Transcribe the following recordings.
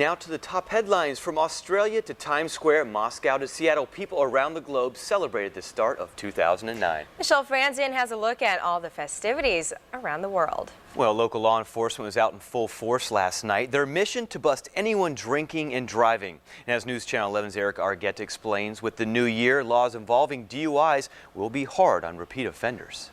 Now to the top headlines. From Australia to Times Square, Moscow to Seattle, people around the globe celebrated the start of 2009. Michelle Franzen has a look at all the festivities around the world. Well, local law enforcement was out in full force last night. Their mission to bust anyone drinking and driving. And as News Channel 11's Eric Argueta explains, with the new year, laws involving DUIs will be hard on repeat offenders.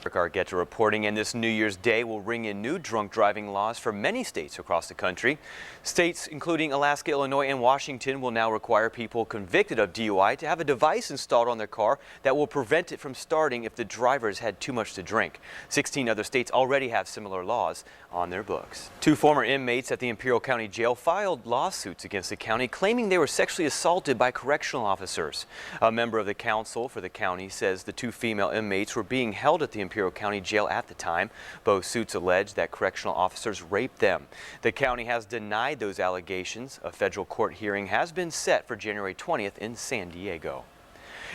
Eric Argueta reporting, and this New Year's Day will ring in new drunk driving laws for many states across the country. States including Alaska, Illinois, and Washington will now require people convicted of DUI to have a device installed on their car that will prevent it from starting if the driver's had too much to drink. 16 other states already have similar laws on their books. Two former inmates at the Imperial County Jail filed lawsuits against the county, claiming they were sexually assaulted by correctional officers. A member of the council for the county says the two female inmates were being held at the Imperial County Jail at the time. Both suits allege that correctional officers raped them. The county has denied those allegations. A federal court hearing has been set for January 20th in San Diego.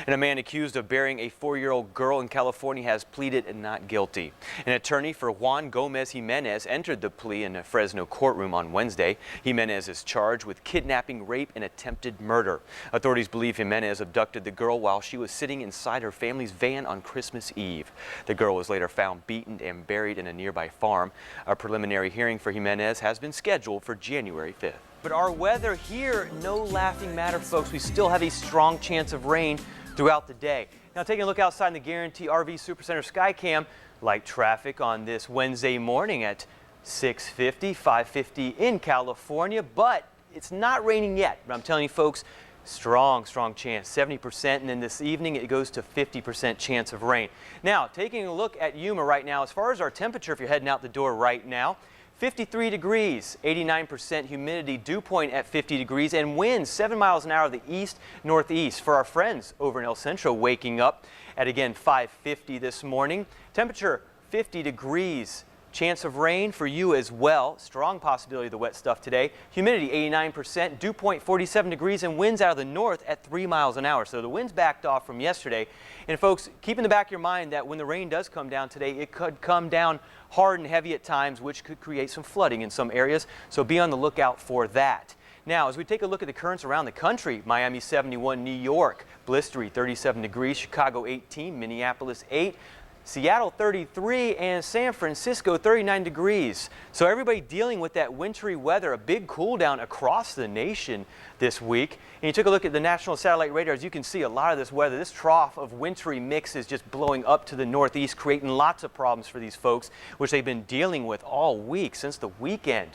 And a man accused of burying a 4-year-old girl in California has pleaded not guilty. An attorney for Juan Gomez Jimenez entered the plea in a Fresno courtroom on Wednesday. Jimenez is charged with kidnapping, rape, and attempted murder. Authorities believe Jimenez abducted the girl while she was sitting inside her family's van on Christmas Eve. The girl was later found beaten and buried in a nearby farm. A preliminary hearing for Jimenez has been scheduled for January 5th. But our weather here, no laughing matter, folks. We still have a strong chance of rain throughout the day. Now, taking a look outside in the Guarantee RV Supercenter Skycam, light traffic on this Wednesday morning at 6:50, 5:50 in California, but it's not raining yet. But I'm telling you, folks, strong chance, 70%, and then this evening it goes to 50% chance of rain. Now, taking a look at Yuma right now, as far as our temperature, if you're heading out the door right now, 53 degrees, 89% humidity, dew point at 50 degrees, and winds 7 miles an hour to the east-northeast. For our friends over in El Centro, waking up at, again, 5:50 this morning. Temperature 50 degrees. Chance of rain for you as well. Strong possibility of the wet stuff today. Humidity 89%, dew point 47 degrees, and winds out of the north at 3 miles an hour. So the winds backed off from yesterday. And folks, keep in the back of your mind that when the rain does come down today, it could come down hard and heavy at times, which could create some flooding in some areas. So be on the lookout for that. Now, as we take a look at the currents around the country, Miami 71, New York, blistery 37 degrees, Chicago 18, Minneapolis 8, Seattle 33, and San Francisco 39 degrees. So everybody dealing with that wintry weather, a big cool down across the nation this week. And you took a look at the national satellite radars, you can see a lot of this weather. This trough of wintry mix is just blowing up to the northeast, creating lots of problems for these folks, which they've been dealing with all week since the weekend.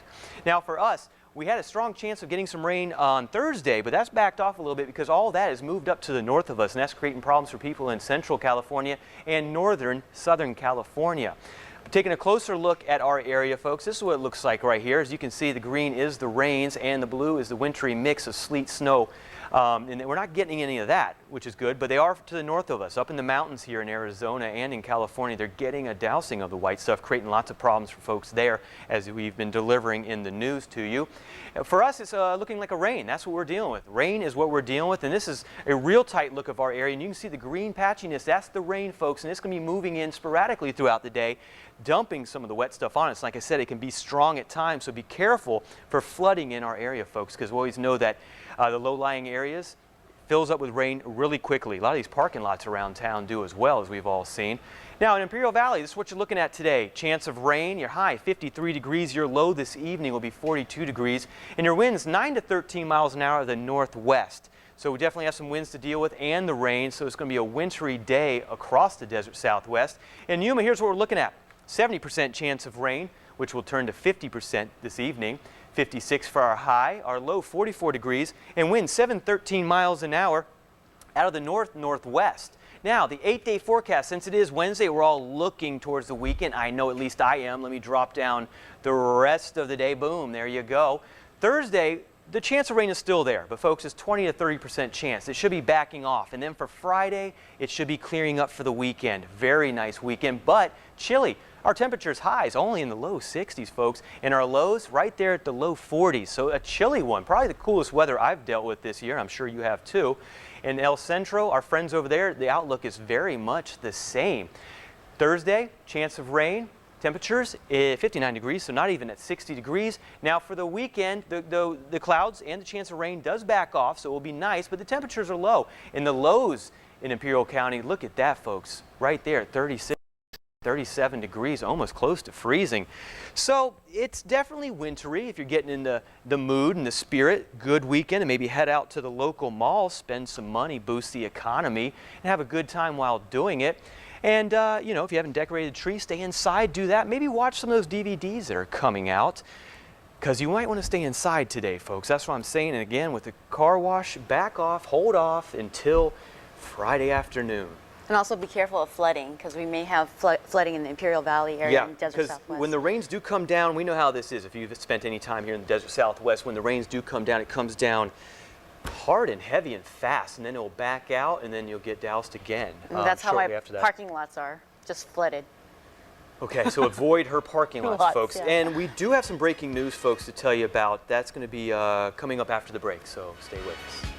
Now for us, we had a strong chance of getting some rain on Thursday, but that's backed off a little bit because all that has moved up to the north of us, and that's creating problems for people in central California and southern California. Taking a closer look at our area, folks, this is what it looks like right here. As you can see, the green is the rains and the blue is the wintry mix of sleet, snow. And we're not getting any of that, which is good, but they are to the north of us. Up in the mountains here in Arizona and in California, they're getting a dousing of the white stuff, creating lots of problems for folks there, as we've been delivering in the news to you. For us, it's looking like a rain. That's what we're dealing with. Rain is what we're dealing with, and this is a real tight look of our area. And you can see the green patchiness. That's the rain, folks, and it's going to be moving in sporadically throughout the day, dumping some of the wet stuff on us. Like I said, it can be strong at times, so be careful for flooding in our area, folks, because we always know that the low-lying areas fills up with rain really quickly. A lot of these parking lots around town do as well, as we've all seen. Now in Imperial Valley, this is what you're looking at today. Chance of rain, your high 53 degrees, your low this evening will be 42 degrees, and your winds 9 to 13 miles an hour to the northwest. So we definitely have some winds to deal with and the rain, so it's going to be a wintry day across the desert southwest. In Yuma, here's what we're looking at. 70% chance of rain, which will turn to 50% this evening. 56 for our high, our low 44 degrees, and winds 7-13 miles an hour out of the northwest. Now, the 8-day forecast, since it is Wednesday, we're all looking towards the weekend. I know at least I am. Let me drop down the rest of the day. Boom, there you go. Thursday, the chance of rain is still there, but folks, it's 20 to 30% chance. It should be backing off. And then for Friday, it should be clearing up for the weekend. Very nice weekend, but chilly. Our temperature's highs only in the low 60s, folks, and our lows right there at the low 40s. So a chilly one, probably the coolest weather I've dealt with this year. I'm sure you have too. In El Centro, our friends over there, the outlook is very much the same. Thursday, chance of rain. Temperatures 59 degrees, so not even at 60 degrees. Now for the weekend, the clouds and the chance of rain does back off, so it will be nice, but the temperatures are low. And the lows in Imperial County, look at that, folks, right there at 36. 37 degrees, almost close to freezing. So it's definitely wintry if you're getting in the mood and the spirit. Good weekend, and maybe head out to the local mall, spend some money, boost the economy, and have a good time while doing it. And you know, if you haven't decorated a tree, stay inside, do that. Maybe watch some of those DVDs that are coming out, because you might want to stay inside today, folks. That's what I'm saying. And again, with the car wash, back off, hold off until Friday afternoon. And also be careful of flooding, because we may have flooding in the Imperial Valley area and Desert Southwest. Because when the rains do come down, we know how this is. If you've spent any time here in the Desert Southwest, when the rains do come down, it comes down hard and heavy and fast, and then it will back out, and then you'll get doused again. And that's how my parking lots are, just flooded. Okay, so avoid her parking lots, folks. Yeah. And we do have some breaking news, folks, to tell you about. That's going to be coming up after the break, so stay with us.